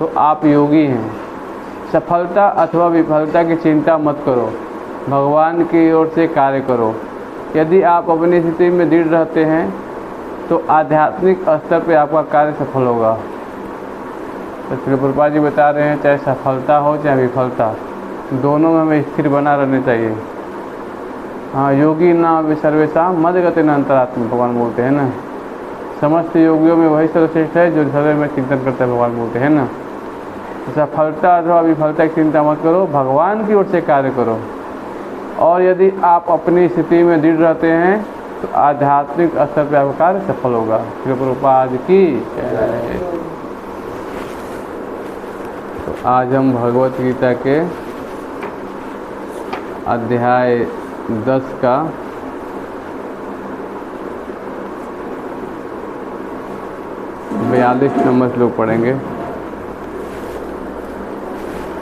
तो आप योगी हैं। सफलता अथवा विफलता की चिंता मत करो, भगवान की ओर से कार्य करो। यदि आप अपनी स्थिति में दृढ़ रहते हैं तो आध्यात्मिक स्तर पर आपका कार्य सफल होगा। तो श्री प्रभुपाद जी बता रहे हैं, चाहे सफलता हो चाहे विफलता, दोनों में हमें स्थिर बना रहना चाहिए। हाँ, योगी ना सर्वेशा मदगति न अंतरात्मा, भगवान बोलते हैं ना। समस्त योगियों में वही सर्वश्रेष्ठ है जो हृदय में चिंतन करता है, भगवान बोलते हैं ना। सफलता अथवा विफलता की चिंता मत करो, भगवान की ओर से कार्य करो। और यदि आप अपनी स्थिति में दृढ़ रहते हैं तो आध्यात्मिक स्तर पर आपका कार्य सफल होगा। श्री प्रभुपाद की जय। तो आज हम भगवत गीता के अध्याय 10 का 42 नंबर श्लोक पढ़ेंगे।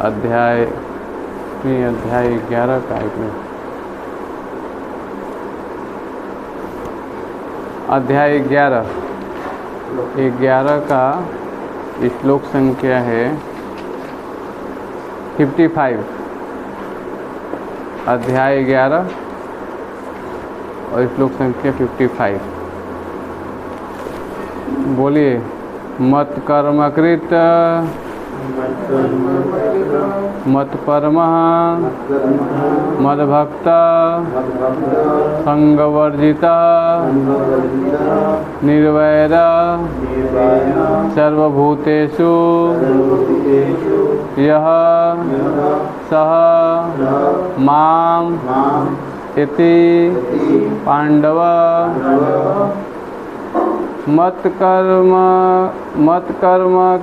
अध्याय 11 का अध्याय 11 का श्लोक संख्या है 55। अध्याय 11 और श्लोक संख्या 55। बोलिए। मत कर्म कृत मत परमः मद्भक्ता संगवर्जिता निर्वैर सर्वभूतेषु यः सः माम् इति पांडव मत कर्म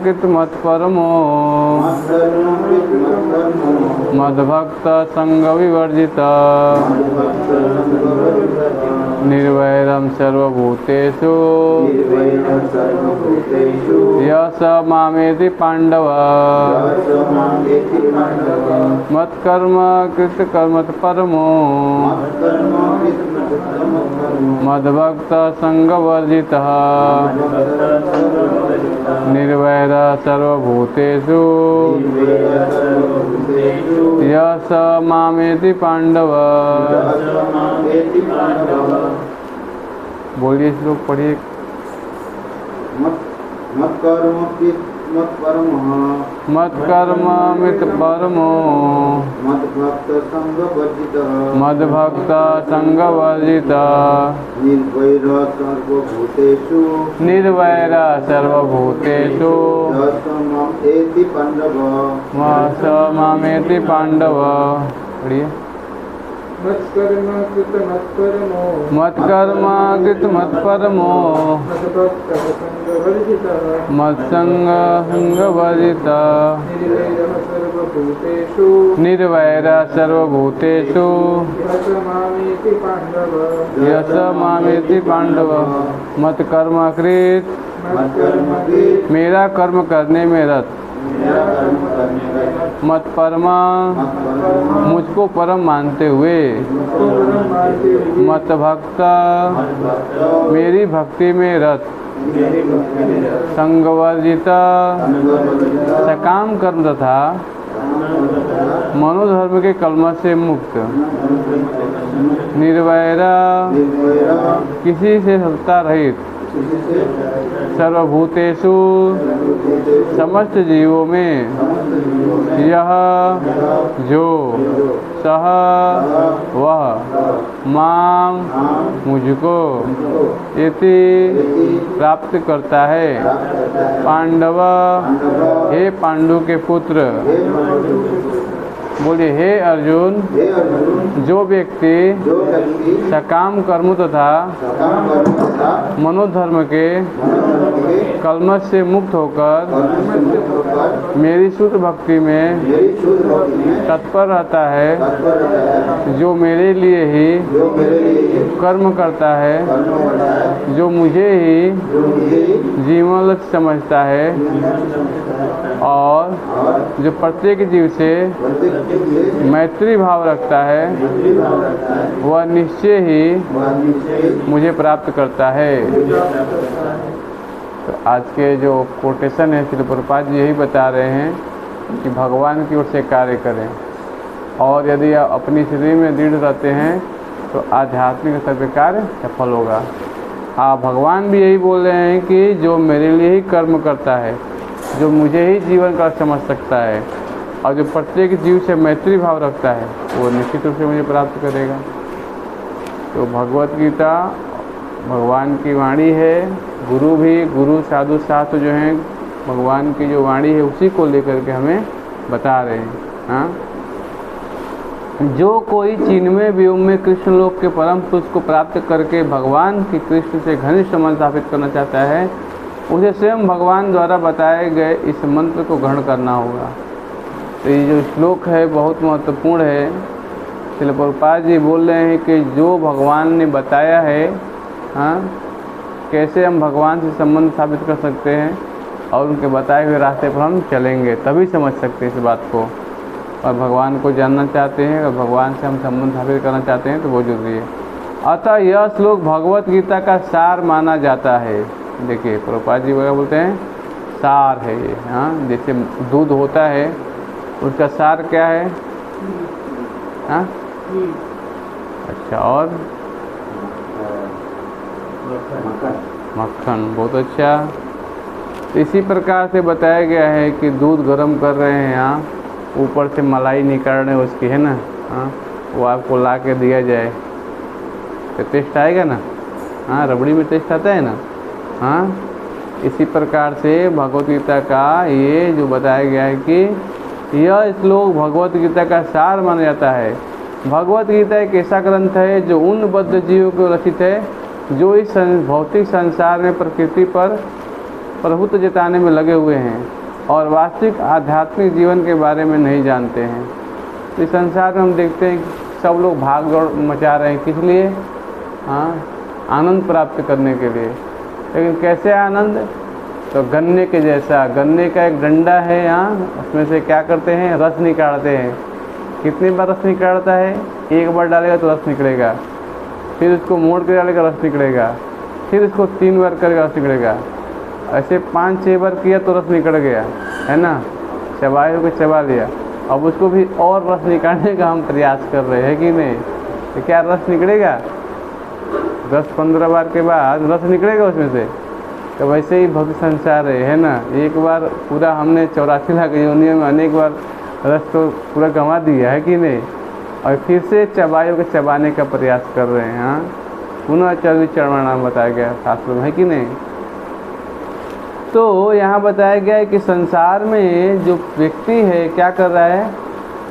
कृत मत परमो मद्भक्त संग विवर्जित निर्वैरं सर्वभूतेषु यः मामेति पांडव मत कर्म कृत कर्मत परमो मद्भक्त संग वर्जित निर्वैर सर्वभूतेषु यः स मामेति पांडव। बोलिए श्लोक पढ़िए। मत कर्म मत परमः मत कर्म मित परमो मद्भक्त संग वर्जितः मद्भक्त संग वर्जिता निर्वैर सर्वभूतेषु एति पांडव मामेति पांडव। पढ़िए। मत कर्म कृत मत परमो मत कर्म कृत मत परमो मद्भक्त संग वर्जितः मत संग वर्जिता निर्वैर सर्वभूतेषु यश मामेति पांडव। मत कर्म कृत, मेरा कर्म करने में रत, मत परमा, मुझको परम मानते हुए, मत भक्ता, मेरी भक्ति में रत, संगवर्जिता, सकाम कर्म तथा मनोधर्म के कलमश से मुक्त, निर्वैरा, किसी से सत्ता रहित, सर्वभूतेषु, समस्त जीवों में, यह जो, सह वह, माम मुझको, इति प्राप्त करता है, पांडव, हे पांडु के पुत्र। बोलिए। हे अर्जुन, जो व्यक्ति सकाम कर्म तथा मनोधर्म के कलमश से मुक्त होकर मेरी शुद्ध भक्ति में तत्पर रहता है, जो मेरे लिए ही कर्म करता है, जो मुझे ही जीवन लक्ष्य समझता है और जो प्रत्येक जीव से मैत्री भाव रखता है, वह निश्चय ही मुझे प्राप्त करता है। तो आज के जो कोटेशन है श्रील प्रभुपाद जी यही बता रहे हैं कि भगवान की ओर से कार्य करें, और यदि आप अपनी स्थिति में दृढ़ रहते हैं तो आध्यात्मिक स्तर पर कार्य सफल होगा। भगवान भी यही बोल रहे हैं कि जो मेरे लिए ही कर्म करता है, जो मुझे ही जीवन का समझ सकता है और जो प्रत्येक जीव से मैत्री भाव रखता है वो निश्चित रूप से मुझे प्राप्त करेगा। तो भगवत गीता भगवान की वाणी है, गुरु साधु शास्त्र जो हैं भगवान की जो वाणी है उसी को लेकर के हमें बता रहे हैं। हाँ, जो कोई चिन्मय व्योम में कृष्ण लोक के परम पुरुष को प्राप्त करके भगवान के कृष्ण से घनिष्ठ संबंध स्थापित करना चाहता है, उसे स्वयं भगवान द्वारा बताए गए इस मंत्र को ग्रहण करना होगा। तो ये जो श्लोक है बहुत महत्वपूर्ण है। श्रील प्रभुपाद जी बोल रहे हैं कि जो भगवान ने बताया है, हाँ, कैसे हम भगवान से संबंध स्थापित कर सकते हैं और उनके बताए हुए रास्ते पर हम चलेंगे, तभी समझ सकते हैं इस बात को। और भगवान को जानना चाहते हैं और भगवान से हम संबंध स्थापित करना चाहते हैं तो बहुत जरूरी है। अतः यह श्लोक भगवत गीता का सार माना जाता है। देखिए प्रभुपाद जी वगैरह बोलते हैं सार है ये। हाँ, जैसे दूध होता है उसका सार क्या है? हाँ, अच्छा, और मक्खन, बहुत अच्छा। इसी प्रकार से बताया गया है कि दूध गर्म कर रहे हैं, यहाँ ऊपर से मलाई निकाल रहे हैं उसकी, है ना, हाँ, वो आपको ला के दिया जाए तो टेस्ट आएगा ना? हाँ, रबड़ी में टेस्ट आता है ना। हाँ, इसी प्रकार से भगवत गीता का ये जो बताया गया है कि यह श्लोक भगवत गीता का सार माना जाता है। भगवत गीता एक ऐसा ग्रंथ है जो उन बद्ध जीवों को रचित है जो इस भौतिक संसार में प्रकृति पर प्रभुत्व जताने में लगे हुए हैं और वास्तविक आध्यात्मिक जीवन के बारे में नहीं जानते हैं। इस संसार में हम देखते हैं कि सब लोग भाग दौड़ मचा रहे हैं, किस लिए? हाँ, आनंद प्राप्त करने के लिए। लेकिन कैसे आनंद? तो गन्ने के जैसा, गन्ने का एक डंडा है यहाँ, उसमें से क्या करते हैं? रस निकालते हैं। कितनी बार रस निकालता है? एक बार डालेगा तो रस निकलेगा, फिर उसको मोड़ के डालेगा रस निकलेगा, फिर उसको 3 बार करेगा रस निकलेगा, ऐसे 5-6 बार किया तो रस निकल गया, है ना, चबाए को चबा लिया। अब उसको भी और रस निकालने का हम प्रयास कर रहे हैं कि नहीं? तो क्या रस निकलेगा? 10-15 बार के बाद रस निकलेगा उसमें से। तो वैसे ही भक्त संसार है ना, एक बार पूरा हमने 84 लाख योनियों में अनेक बार रस तो पूरा गंवा दिया है कि नहीं, और फिर से चबाइयों के चबाने का प्रयास कर रहे हैं। हाँ, पुनः चर्वी चरणाम बताया गया शास्त्र में, है कि नहीं? तो यहाँ बताया गया है कि संसार में जो व्यक्ति है क्या कर रहा है?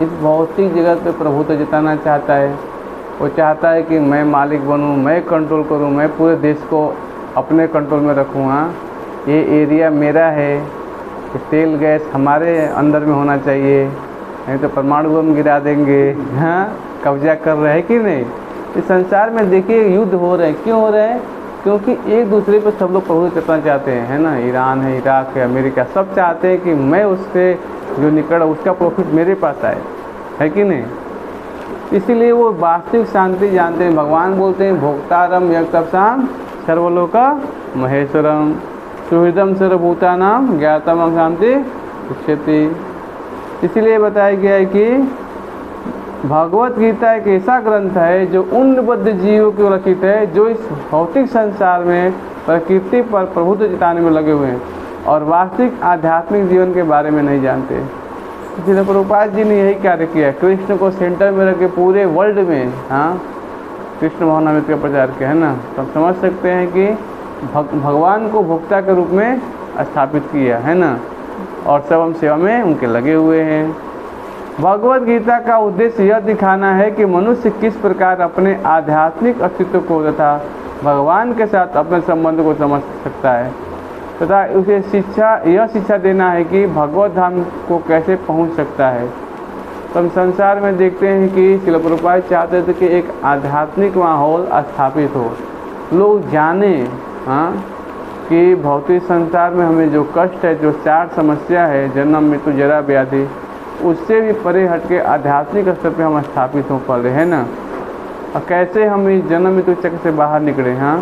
इस भौतिक जगत पे प्रभुत्व जताना चाहता है। वो चाहता है कि मैं मालिक बनूं, मैं कंट्रोल करूं, मैं पूरे देश को अपने कंट्रोल में रखूँ। हाँ, ये एरिया मेरा है, तेल गैस हमारे अंदर में होना चाहिए, नहीं तो परमाणु बम गिरा देंगे। हाँ, कब्जा कर रहे हैं कि नहीं? इस संसार में देखिए युद्ध हो रहे हैं। क्यों हो रहे हैं? क्योंकि एक दूसरे पर सब लोग प्रभुत्व करना चाहते हैं, है ना। ईरान है, इराक है, अमेरिका, सब चाहते हैं कि मैं उससे जो निकला उसका प्रॉफिट मेरे पास आए, है कि नहीं। इसीलिए वो वास्तविक शांति जानते हैं। भगवान बोलते हैं भोक्तारम यज्ञतपसाम सर्वलोका महेश्वरम सुहृदम सर्वभूतानाम ज्ञातम शांति उच्यते। इसीलिए बताया गया है कि भगवत गीता एक ऐसा ग्रंथ है जो उन बद्ध जीवों को रचित है जो इस भौतिक संसार में प्रकृति पर प्रभुत्व जताने में लगे हुए हैं और वास्तविक आध्यात्मिक जीवन के बारे में नहीं जानते। श्रील प्रभुपाद जी ने यही कार्य किया, कृष्ण को सेंटर में रख के पूरे वर्ल्ड में, हाँ, कृष्ण भावनामृत का प्रचार किया, है ना। तो हम समझ सकते हैं कि भगवान को भोक्ता के रूप में स्थापित किया, है ना, और सब हम सेवा में उनके लगे हुए हैं। भगवत गीता का उद्देश्य यह दिखाना है कि मनुष्य किस प्रकार अपने आध्यात्मिक अस्तित्व को तथा भगवान के साथ अपने संबंध को समझ सकता है तथा उसे यह शिक्षा देना है कि भगवत धाम को कैसे पहुंच सकता है। तो हम संसार में देखते हैं कि श्रील प्रभुपाद चाहते थे कि एक आध्यात्मिक माहौल स्थापित हो, लोग जाने, हाँ, कि भौतिक संसार में हमें जो कष्ट है, जो 4 समस्या है, जन्म मृत्यु जरा व्याधि, उससे भी परे हटके आध्यात्मिक स्तर पे हम स्थापित हो पा रहे हैं ना। और कैसे हम इस जन्म मृत्यु चक्र से बाहर निकले। हाँ,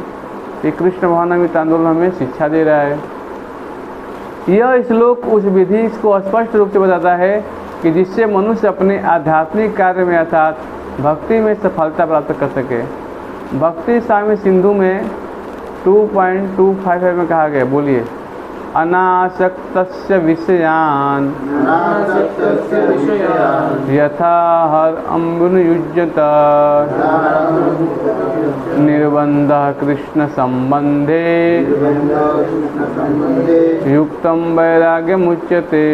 ये कृष्ण भावनामृत आंदोलन हमें शिक्षा दे रहा है। यह श्लोक उस विधि को स्पष्ट रूप से बताता है कि जिससे मनुष्य अपने आध्यात्मिक कार्य में अर्थात भक्ति में सफलता प्राप्त कर सके। भक्ति स्वामी सिंधु में 2.255 में कहा गया, बोलिए। अनासक्तस्य विषयान् यथा हर अम्बुन युज्यत निर्बन्धः कृष्ण संबंधे युक्तं वैराग्यमुच्यते।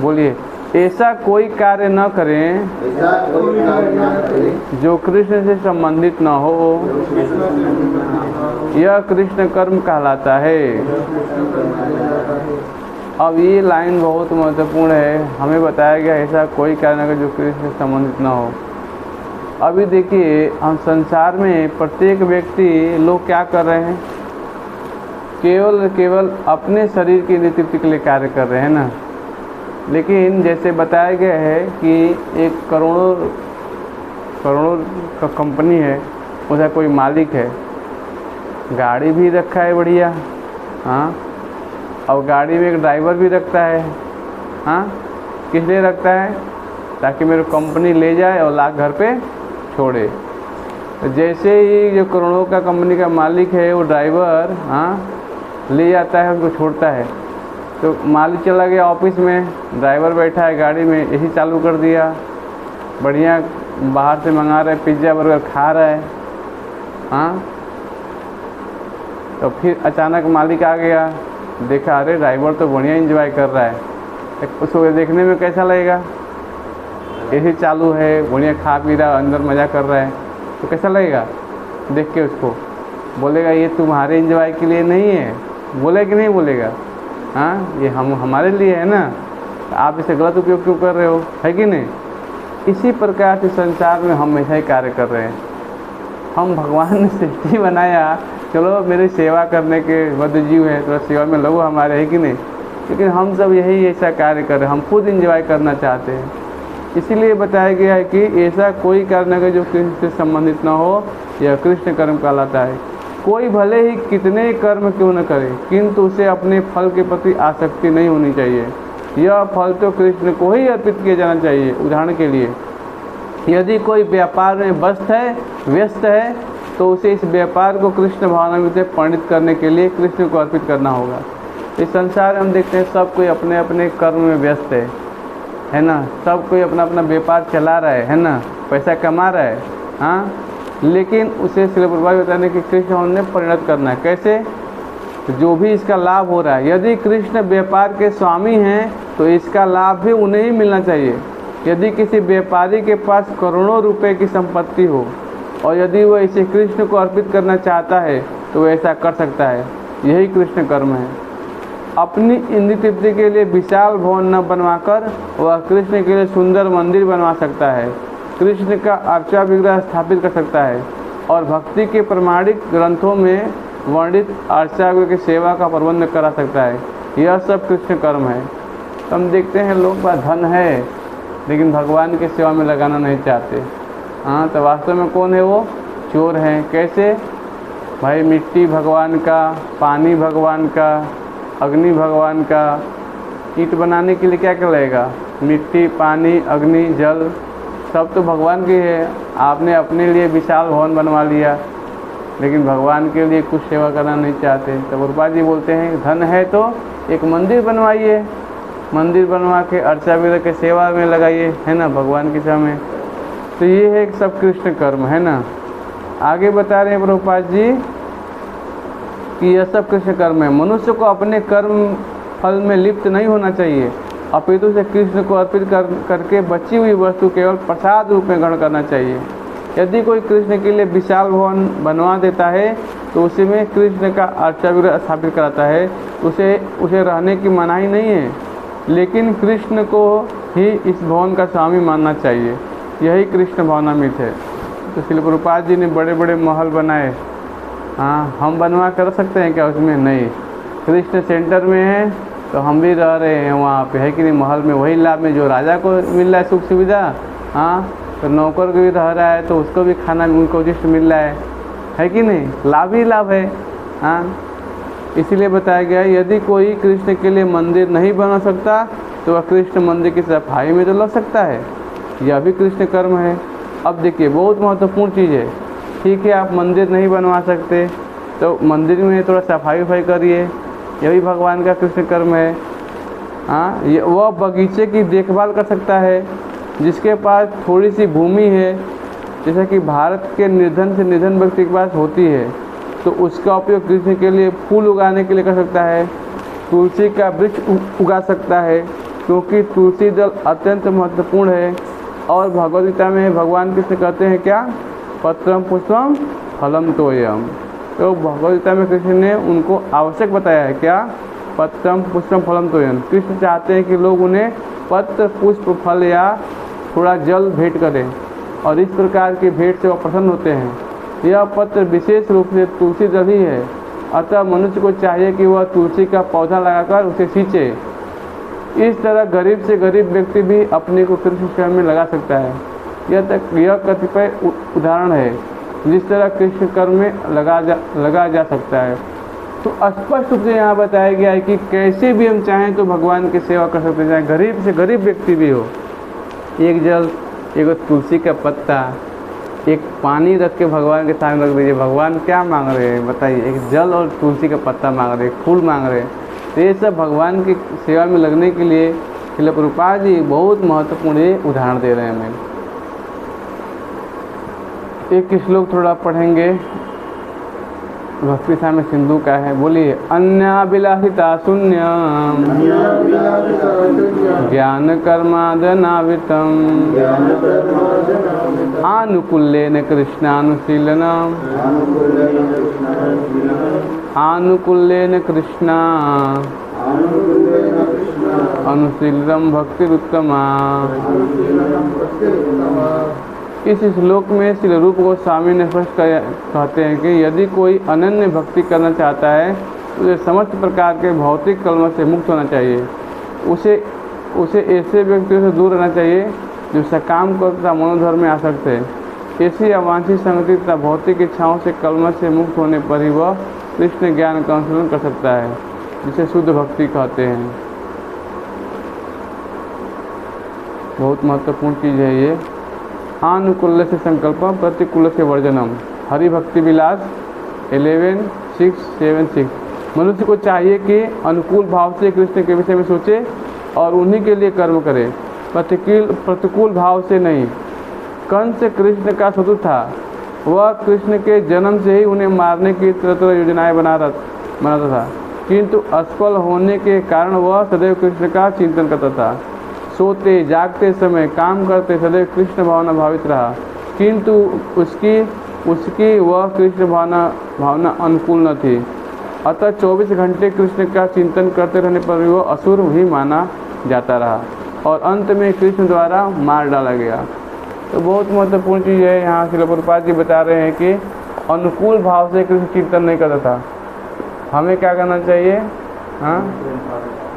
बोलिए, ऐसा कोई कार्य न करें जो कृष्ण से संबंधित न हो, यह कृष्ण कर्म कहलाता है। अब ये लाइन बहुत महत्वपूर्ण है। हमें बताया गया ऐसा कोई कार्य न करें जो कृष्ण से संबंधित न हो। अभी देखिए, हम संसार में प्रत्येक व्यक्ति लोग क्या कर रहे हैं, केवल अपने शरीर की नितृप्ति के लिए कार्य कर रहे हैं ना। लेकिन जैसे बताया गया है कि एक करोड़ों का कंपनी है, उसका कोई मालिक है, गाड़ी भी रखा है बढ़िया, हाँ, और गाड़ी में एक ड्राइवर भी रखता है, हाँ। किस लिए रखता है? ताकि मेरे कंपनी ले जाए और ला घर पे छोड़े। तो जैसे ही जो करोड़ों का कंपनी का मालिक है, वो ड्राइवर, हाँ, ले जाता है, उनको छोड़ता है, तो मालिक चला गया ऑफिस में, ड्राइवर बैठा है गाड़ी में, यही चालू कर दिया, बढ़िया बाहर से मंगा रहे, पिज्ज़ा बर्गर खा रहा है, हाँ। तो फिर अचानक मालिक आ गया, देखा अरे ड्राइवर तो बढ़िया एंजॉय कर रहा है, उसको देखने में कैसा लगेगा? यही चालू है, बढ़िया खा पी रहा, अंदर मज़ा कर रहा है, तो कैसा लगेगा देख के? उसको बोलेगा ये तुम्हारे एंजॉय के लिए नहीं है, बोले कि नहीं बोलेगा? हाँ, ये हमारे लिए है ना, आप इसे गलत उपयोग क्यों कर रहे हो, है कि नहीं? इसी प्रकार से संसार में हम हमेशा ही कार्य कर रहे हैं। हम भगवान ने सृष्टि बनाया, चलो मेरी सेवा करने के बद्ध जीव हैं, तो सेवा में लगो हमारे, है कि नहीं? लेकिन हम सब यही ऐसा कार्य कर रहे हैं, हम खुद एंजॉय करना चाहते हैं। इसीलिए बताया गया है कि ऐसा कोई कार्य न करे जो कृष्ण से संबंधित न हो, यह कृष्ण कर्म कहलाता है। कोई भले ही कितने कर्म क्यों न करे, किंतु उसे अपने फल के प्रति आसक्ति नहीं होनी चाहिए। यह फल तो कृष्ण को ही अर्पित किया जाना चाहिए। उदाहरण के लिए, यदि कोई व्यापार में व्यस्त है तो उसे इस व्यापार को कृष्ण भावना में परिणित करने के लिए कृष्ण को अर्पित करना होगा। इस संसार में हम देखते हैं सब कोई अपने अपने कर्म में व्यस्त है ना, सब कोई अपना अपना व्यापार चला रहा है ना, पैसा कमा रहा है, हाँ। लेकिन उसे श्रील प्रभुपाद बताने कि कृष्ण उन्हें परिणत करना है। कैसे? जो भी इसका लाभ हो रहा है, यदि कृष्ण व्यापार के स्वामी हैं तो इसका लाभ भी उन्हें ही मिलना चाहिए। यदि किसी व्यापारी के पास करोड़ों रुपए की संपत्ति हो और यदि वह इसे कृष्ण को अर्पित करना चाहता है तो वह ऐसा कर सकता है। यही कृष्ण कर्म है। अपनी इंद्रिय तृप्ति के लिए विशाल भवन न बनवाकर वह कृष्ण के लिए सुंदर मंदिर बनवा सकता है, कृष्ण का अर्चा विग्रह स्थापित कर सकता है और भक्ति के प्रमाणिक ग्रंथों में वर्णित अर्चा की सेवा का प्रबंध करा सकता है। यह सब कृष्ण कर्म है। तो हम देखते हैं लोग पास धन है लेकिन भगवान की सेवा में लगाना नहीं चाहते, हाँ। तो वास्तव में कौन है वो? चोर हैं। कैसे भाई? मिट्टी भगवान का, पानी भगवान का, अग्नि भगवान का। ईंट बनाने के लिए क्या क्या लगेगा? मिट्टी, पानी, अग्नि, जल, सब तो भगवान की है। आपने अपने लिए विशाल भवन बनवा लिया लेकिन भगवान के लिए कुछ सेवा करना नहीं चाहते। तो प्रभुपाद जी बोलते हैं धन है तो एक मंदिर बनवाइए, मंदिर बनवा के अर्चा विग्रह के सेवा में लगाइए, है ना, भगवान की सेवा में। तो ये है सब कृष्ण कर्म, है ना। आगे बता रहे हैं प्रभुपाद जी कि यह सब कृष्ण कर्म है। मनुष्य को अपने कर्म फल में लिप्त नहीं होना चाहिए, अपितु से कृष्ण को अर्पित करके बची हुई वस्तु केवल प्रसाद रूप में ग्रहण करना चाहिए। यदि कोई कृष्ण के लिए विशाल भवन बनवा देता है तो उसमें कृष्ण का अर्चा विग्रह स्थापित कराता है, उसे रहने की मनाही नहीं है, लेकिन कृष्ण को ही इस भवन का स्वामी मानना चाहिए। यही कृष्ण भावनामृत है। तो श्रील प्रभुपाद जी ने बड़े बड़े महल बनाए, हाँ, हम बनवा कर सकते हैं क्या उसमें? नहीं। कृष्ण सेंटर में है तो हम भी रह रहे हैं वहाँ पे, है कि नहीं? महल में वही लाभ में जो राजा को मिल रहा है सुख सुविधा, हाँ, तो नौकर को भी रह रहा है तो उसको भी खाना उनको उचित मिल रहा है कि नहीं? लाभ ही लाभ है, हाँ। इसीलिए बताया गया है यदि कोई कृष्ण के लिए मंदिर नहीं बना सकता तो वह कृष्ण मंदिर की सफाई में तो लग सकता है, यह भी कृष्ण कर्म है। अब देखिए बहुत महत्वपूर्ण चीज़ है। ठीक है, आप मंदिर नहीं बनवा सकते तो मंदिर में थोड़ा सफाई वफाई करिए, यह भी भगवान का कृष्ण कर्म है। हाँ, ये वह बगीचे की देखभाल कर सकता है जिसके पास थोड़ी सी भूमि है, जैसा कि भारत के निर्धन से निर्धन व्यक्ति के पास होती है, तो उसका उपयोग कृष्ण के लिए फूल उगाने के लिए कर सकता है। तुलसी का वृक्ष उगा सकता है क्योंकि तुलसी दल अत्यंत महत्वपूर्ण है। और भगवद गीता में भगवान कृष्ण कहते हैं क्या, पत्रम पुष्पम फलम तोयम। तो भगवद गीता में कृष्ण ने उनको आवश्यक बताया है क्या, पत्रम पुष्पम फलम तोयम। कृष्ण चाहते हैं कि लोग उन्हें पत्र पुष्प फल या थोड़ा जल भेंट करें और इस प्रकार की भेंट से वह प्रसन्न होते हैं। यह पत्र विशेष रूप से तुलसी दल ही है, अतः मनुष्य को चाहिए कि वह तुलसी का पौधा लगाकर उसे सींचे। इस तरह गरीब से गरीब व्यक्ति भी अपने को कृष्ण सेवा में लगा सकता है। यह कतिपय उदाहरण है जिस तरह कृष्ण कर्म में लगा जा सकता है। तो स्पष्ट रूप से यहाँ बताया गया है कि कैसे भी हम चाहें तो भगवान की सेवा कर सकते हैं, चाहे गरीब से गरीब व्यक्ति भी हो। एक जल, एक तुलसी का पत्ता, एक पानी रख के भगवान के सामने रख दीजिए। भगवान क्या मांग रहे हैं बताइए, एक जल और तुलसी का पत्ता मांग रहे हैं, फूल मांग रहे हैं। तो ये सब भगवान की सेवा में लगने के लिए श्रील प्रभुपाद जी बहुत महत्वपूर्ण उदाहरण दे रहे हैं हमें। एक श्लोक थोड़ा पढ़ेंगे, भक्ति साम्य सिंधु का है। बोलिए, अन्याभिलाषिता शून्यम ज्ञान कर्मादनावितम आनुकूल्येन कृष्णानुशीलनम आनुकूल्येन कृष्णा अनुशीलनम भक्तिरुत्तमा। इस श्लोक में श्री रूप गोस्वामी ने स्पष्ट कहते हैं कि यदि कोई अनन्य भक्ति करना चाहता है तो उसे समस्त प्रकार के भौतिक कलमों से मुक्त होना चाहिए। उसे ऐसे व्यक्तियों से दूर रहना चाहिए जो सकाम को तथा मनोधर्म में आसक्त है। ऐसी अवांछित संगति तथा भौतिक इच्छाओं से कलमश से मुक्त होने पर ही वह कृष्ण ज्ञान का अनुसरण कर सकता है, जिसे शुद्ध भक्ति कहते हैं। बहुत महत्वपूर्ण चीज़ है ये। आनुकूल्य से संकल्पम प्रतिकूल से वर्जनम। हरि भक्ति विलास 11:6-7-6। मनुष्य को चाहिए कि अनुकूल भाव से कृष्ण के विषय में सोचे और उन्हीं के लिए कर्म करे, प्रतिकूल भाव से नहीं। कंस कृष्ण का शत्रु था, वह कृष्ण के जन्म से ही उन्हें मारने की तरह तरह योजनाएं बनाता था, किंतु असफल होने के कारण वह सदैव कृष्ण का चिंतन करता था। सोते जागते समय काम करते सदैव कृष्ण भावना भावित रहा, किंतु उसकी वह कृष्ण भावना अनुकूल न थी। अतः 24 घंटे कृष्ण का चिंतन करते रहने पर भी वह असुर ही माना जाता रहा और अंत में कृष्ण द्वारा मार डाला गया। तो बहुत महत्वपूर्ण चीज़ है। यहाँ श्रील प्रभुपाद जी बता रहे हैं कि अनुकूल भाव से कृष्ण चिंतन नहीं करता था, हमें क्या करना चाहिए? हाँ,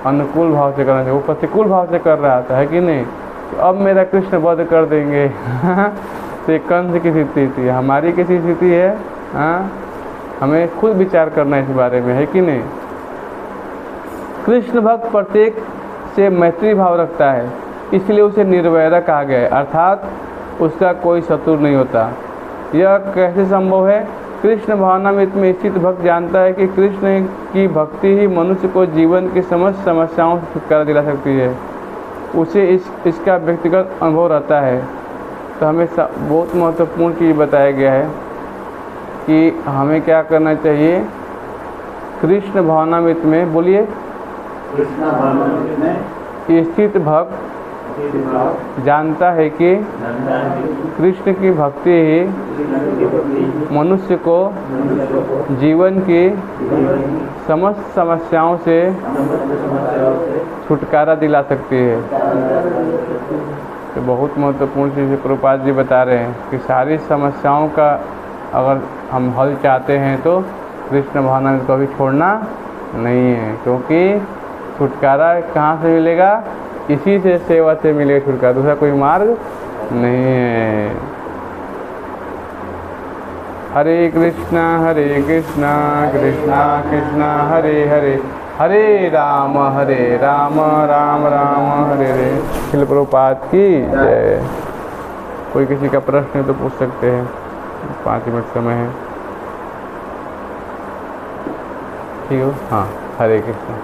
अनुकूल भाव से करना चाहिए। वो प्रतिकूल भाव से कर रहा था, है कि नहीं? तो अब मेरा कृष्ण वध कर देंगे तो कंस की स्थिति थी, हमारी कैसी स्थिति है? हाँ, हमें खुद विचार करना है इस बारे में, है कि नहीं? कृष्ण भक्त प्रत्येक से मैत्री भाव रखता है, इसलिए उसे निर्वैर कहा गया है, अर्थात उसका कोई शत्रु नहीं होता। यह कैसे संभव है? कृष्ण भावनामृत में स्थित भक्त जानता है कि कृष्ण की भक्ति ही मनुष्य को जीवन की समस्त समस्याओं से छुटकारा दिला सकती है। उसे इसका व्यक्तिगत अनुभव रहता है। तो हमें बहुत महत्वपूर्ण चीज़ बताया गया है कि हमें क्या करना चाहिए। कृष्ण भावनामृत में, बोलिए, कृष्ण भावनामृत में स्थित भक्त जानता है कि कृष्ण की भक्ति ही मनुष्य को जीवन की समस्त समस्याओं से छुटकारा दिला सकती है। तो बहुत महत्वपूर्ण चीज़ प्रभुपाद जी बता रहे हैं कि सारी समस्याओं का अगर हम हल चाहते हैं तो कृष्ण भावना को कभी छोड़ना नहीं है, क्योंकि छुटकारा कहाँ से मिलेगा? इसी से, सेवा से मिलेगा छुटकारा, दूसरा कोई मार्ग नहीं है। हरे कृष्णा कृष्णा कृष्णा हरे हरे, हरे राम राम राम हरे हरे। श्रील प्रभुपाद की जय। कोई किसी का प्रश्न है तो पूछ सकते हैं, 5 मिनट समय है। ठीक हो? हाँ, हरे कृष्णा।